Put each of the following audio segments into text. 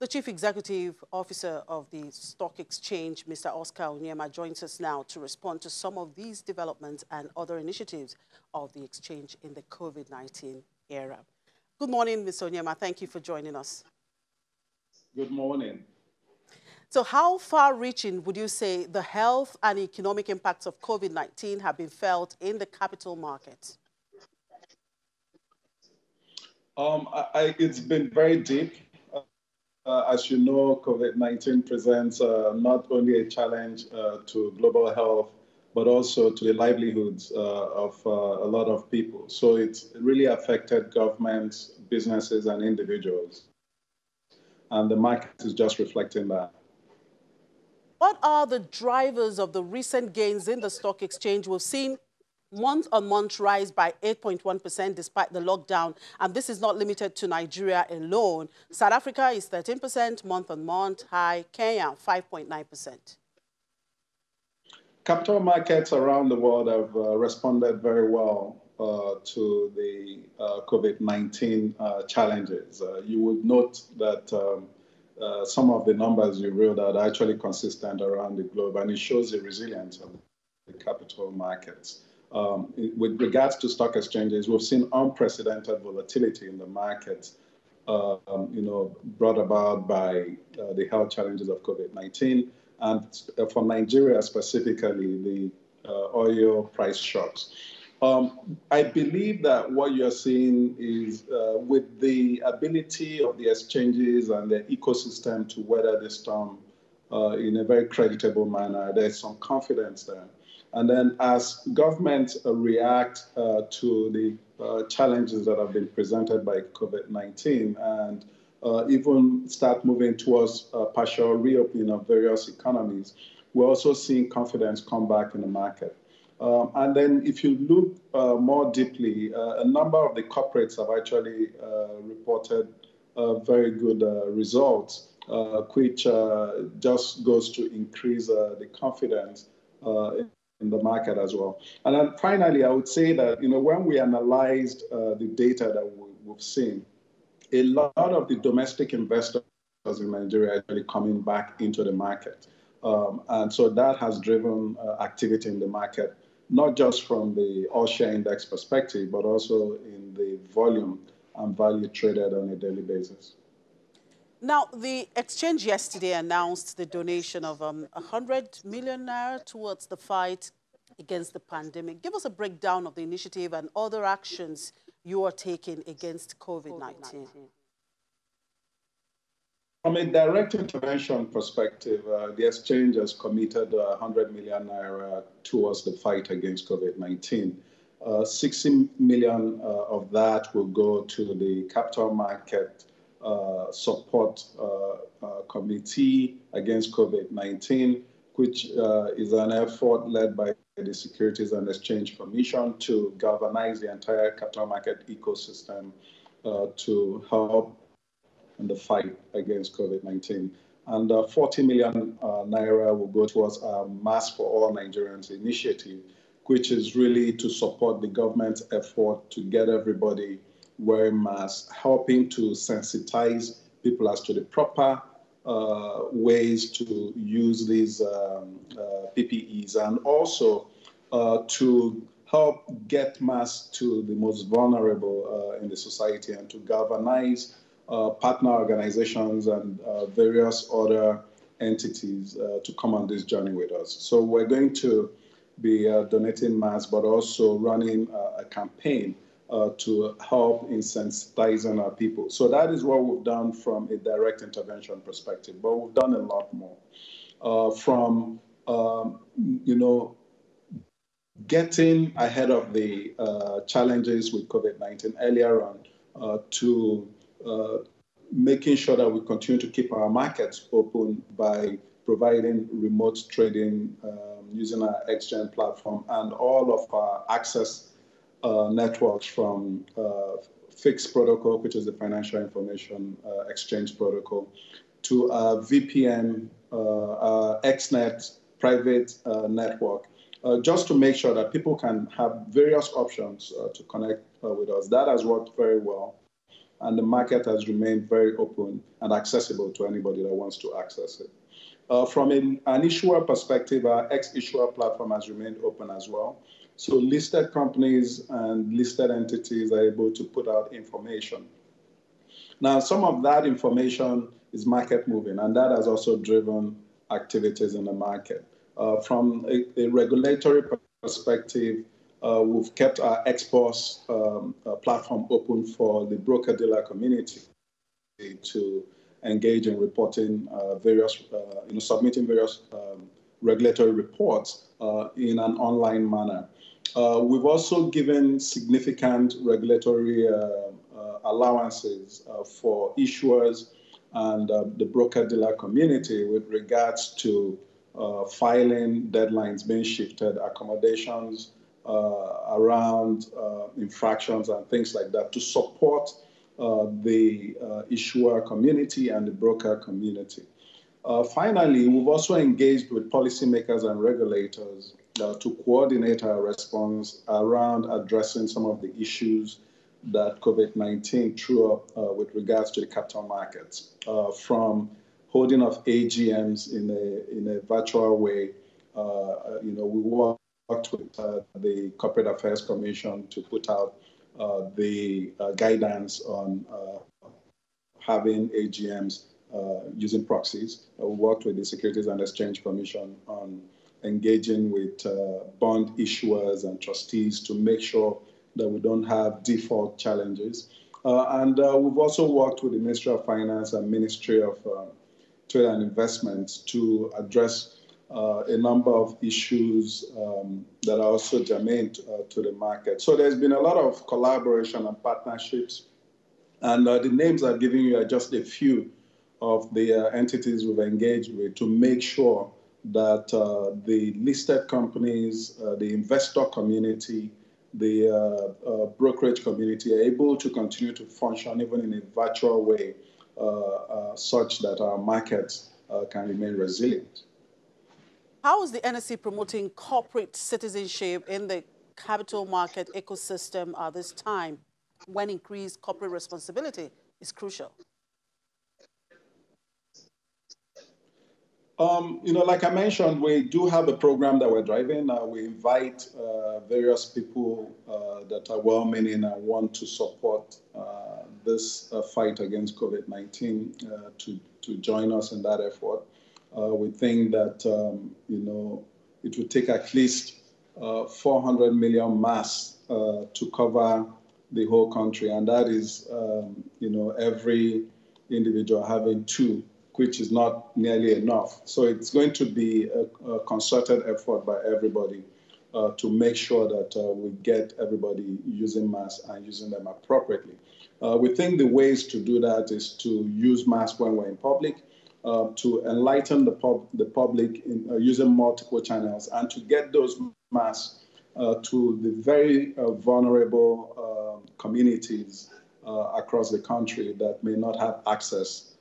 The Chief Executive Officer of the Stock Exchange, Mr. Oscar Onyema, joins us now to respond to some of these developments and other initiatives of the exchange in the COVID-19 era. Good morning, Mr. Onyema. Thank you for joining us. Good morning. So how far-reaching would you say the health and economic impacts of COVID-19 have been felt in the capital market? It's been very deep. As you know, COVID-19 presents not only a challenge to global health, but also to the livelihoods of a lot of people. So it's really affected governments, businesses, and individuals. And the market is just reflecting that. What are the drivers of the recent gains in the stock exchange? We've seen month-on-month rise by 8.1% despite the lockdown. And this is not limited to Nigeria alone. South Africa is 13% month-on-month high, Kenya 5.9%. Capital markets around the world have responded very well to the COVID-19 challenges. You would note that some of the numbers you read out are actually consistent around the globe, and it shows the resilience of the capital markets. With regards to stock exchanges, we've seen unprecedented volatility in the markets, brought about by the health challenges of COVID-19. And for Nigeria specifically, the oil price shocks. I believe that what you're seeing is with the ability of the exchanges and the ecosystem to weather this storm in a very creditable manner, there's some confidence there. And then as governments react to the challenges that have been presented by COVID-19 and even start moving towards partial reopening of various economies, we're also seeing confidence come back in the market. And then if you look more deeply, a number of the corporates have actually reported very good results, which just goes to increase the confidence in the market as well. And then finally, I would say that, when we analyzed the data that we've seen, a lot of the domestic investors in Nigeria are actually coming back into the market. And so that has driven activity in the market, not just from the all-share index perspective, but also in the volume and value traded on a daily basis. Now, the exchange yesterday announced the donation of 100 million naira towards the fight against the pandemic. Give us a breakdown of the initiative and other actions you are taking against COVID-19. From a direct intervention perspective, the exchange has committed 100 million naira towards the fight against COVID-19. 60 million of that will go to the capital market support committee against COVID-19, which is an effort led by the Securities and Exchange Commission to galvanize the entire capital market ecosystem to help in the fight against COVID-19. And 40 million naira will go towards our Mask for All Nigerians initiative, which is really to support the government's effort to get everybody wearing masks, helping to sensitize people as to the proper ways to use these PPEs, and also to help get masks to the most vulnerable in the society, and to galvanize partner organizations and various other entities to come on this journey with us. So we're going to be donating masks, but also running a campaign to help in sensitizing our people. So that is what we've done from a direct intervention perspective, but we've done a lot more. From, getting ahead of the challenges with COVID-19 earlier on to making sure that we continue to keep our markets open by providing remote trading using our exchange platform and all of our access networks, from FIX protocol, which is the Financial Information Exchange Protocol, to VPN, XNet private network, just to make sure that people can have various options to connect with us. That has worked very well. and the market has remained very open and accessible to anybody that wants to access it. From an issuer perspective, our ex-issuer platform has remained open as well. So listed companies and listed entities are able to put out information. Now, some of that information is market moving, and that has also driven activities in the market. From a regulatory perspective, we've kept our exports platform open for the broker-dealer community to engage in reporting submitting various regulatory reports in an online manner. We've also given significant regulatory allowances for issuers and the broker-dealer community with regards to filing deadlines being shifted, accommodations around infractions and things like that to support the issuer community and the broker community. Finally, we've also engaged with policymakers and regulators to coordinate our response around addressing some of the issues that COVID-19 threw up with regards to the capital markets, from holding of AGMs in a virtual way. We worked with the Corporate Affairs Commission to put out the guidance on having AGMs using proxies. We worked with the Securities and Exchange Commission on engaging with bond issuers and trustees to make sure that we don't have default challenges. And we've also worked with the Ministry of Finance and Ministry of Trade and Investments to address a number of issues that are also germane to the market. So there's been a lot of collaboration and partnerships, and the names I'm giving you are just a few of the entities we've engaged with to make sure that the listed companies, the investor community, the brokerage community are able to continue to function even in a virtual way such that our markets can remain resilient. How is the NSE promoting corporate citizenship in the capital market ecosystem at this time when increased corporate responsibility is crucial? Like I mentioned, we do have a program that we're driving. We invite various people that are well-meaning and want to support this fight against COVID-19 to join us in that effort. We think that, it would take at least 400 million masks to cover the whole country. And that is, every individual having two, which is not nearly enough. So it's going to be a concerted effort by everybody to make sure that we get everybody using masks and using them appropriately. We think the ways to do that is to use masks when we're in public, to enlighten the public in using multiple channels, and to get those masks to the very vulnerable communities across the country that may not have access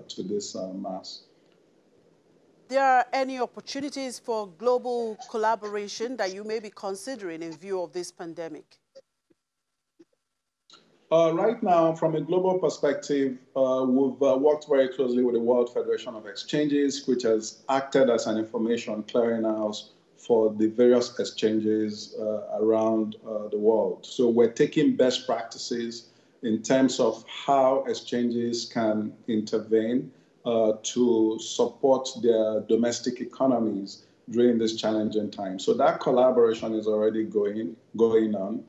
to this mass. There are any opportunities for global collaboration that you may be considering in view of this pandemic? Right now, from a global perspective, we've worked very closely with the World Federation of Exchanges, which has acted as an information clearinghouse for the various exchanges around the world. So we're taking best practices in terms of how exchanges can intervene to support their domestic economies during this challenging time. So that collaboration is already going on.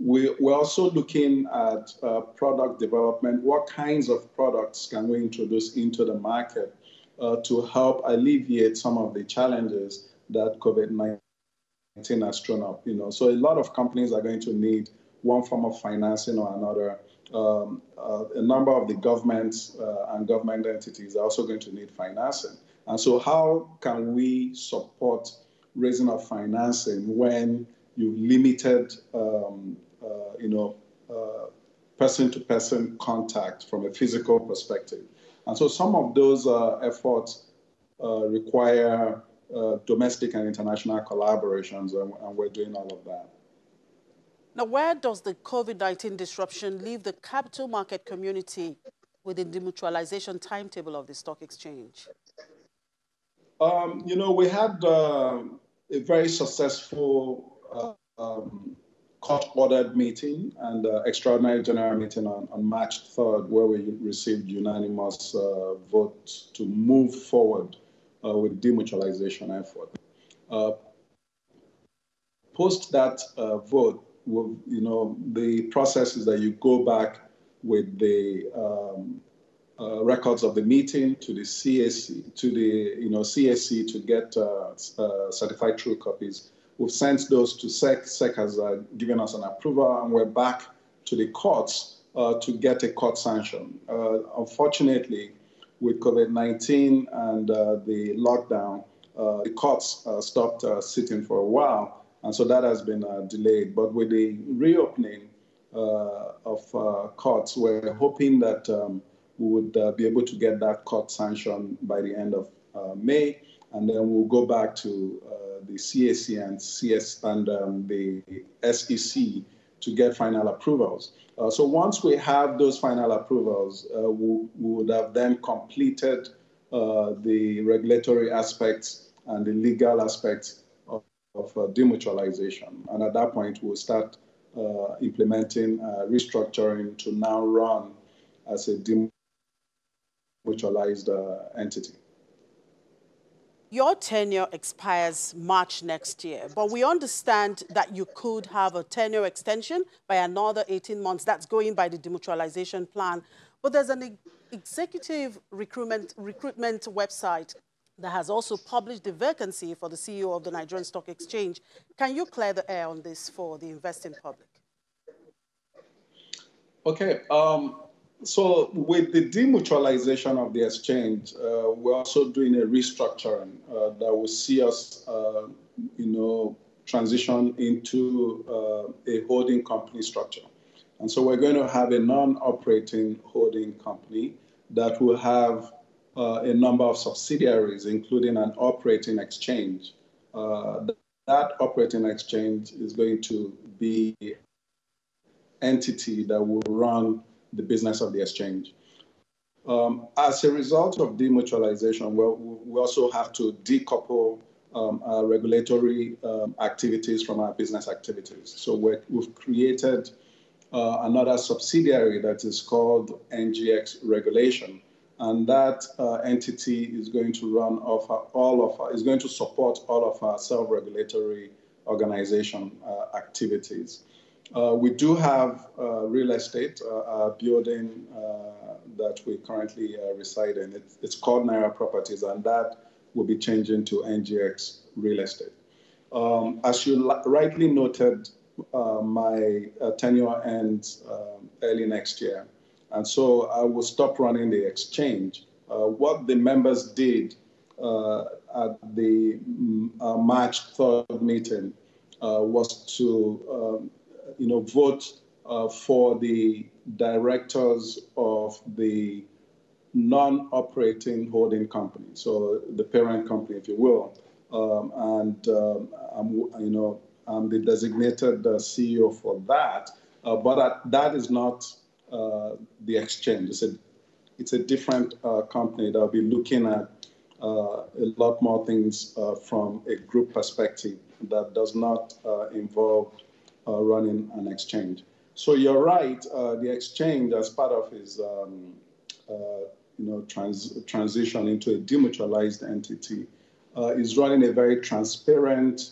We're also looking at product development. What kinds of products can we introduce into the market to help alleviate some of the challenges that COVID-19 has thrown up? So a lot of companies are going to need one form of financing or another. A number of the governments and government entities are also going to need financing. And so how can we support raising of financing when you've limited person-to-person contact from a physical perspective? And so some of those efforts require domestic and international collaborations, and we're doing all of that. Now, where does the COVID-19 disruption leave the capital market community with the demutualization timetable of the stock exchange? We had a very successful court-ordered meeting and extraordinary general meeting on March 3rd, where we received unanimous vote to move forward with demutualization effort. Post that vote, the process is that you go back with the records of the meeting to the CSC, to the CSC to get certified true copies. We've sent those to SEC. SEC has given us an approval, and we're back to the courts to get a court sanction. Unfortunately, with COVID-19 and the lockdown, the courts stopped sitting for a while, and so that has been delayed. But with the reopening of courts, we're hoping that we would be able to get that court sanction by the end of May, and then we'll go back to the CAC and the SEC to get final approvals. So once we have those final approvals, we would have then completed the regulatory aspects and the legal aspects of demutualization. And at that point, we'll start implementing restructuring to now run as a demutualized entity. Your tenure expires March next year, but we understand that you could have a tenure extension by another 18 months. That's going by the demutualization plan. But there's an executive recruitment website that has also published the vacancy for the CEO of the Nigerian Stock Exchange. Can you clear the air on this for the investing public? Okay. So with the demutualization of the exchange, we're also doing a restructuring that will see us, transition into a holding company structure. And so we're going to have a non-operating holding company that will have a number of subsidiaries, including an operating exchange. That operating exchange is going to be an entity that will run the business of the exchange. As a result of demutualization, we also have to decouple our regulatory activities from our business activities. So we've created another subsidiary that is called NGX Regulation, and that entity is going to run is going to support all of our self-regulatory organization activities. We do have real estate, a building that we currently reside in. It's called Naira Properties, and that will be changing to NGX Real Estate. As you rightly noted, my tenure ends early next year, and so I will stop running the exchange. What the members did at the March 3rd meeting was to vote for the directors of the non-operating holding company, so the parent company, if you will. I'm the designated CEO for that, but that is not the exchange. It's a different company that will be looking at a lot more things from a group perspective that does not involve running an exchange. So you're right, the exchange, as part of his transition into a demutualized entity, is running a very transparent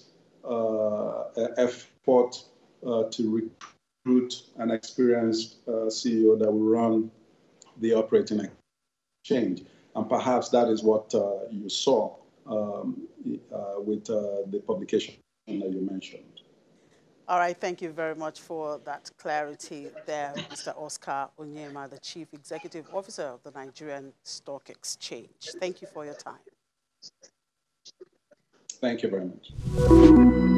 effort to recruit an experienced CEO that will run the operating exchange. And perhaps that is what you saw with the publication that you mentioned. All right, thank you very much for that clarity there, Mr. Oscar Onyema, the Chief Executive Officer of the Nigerian Stock Exchange. Thank you for your time. Thank you very much.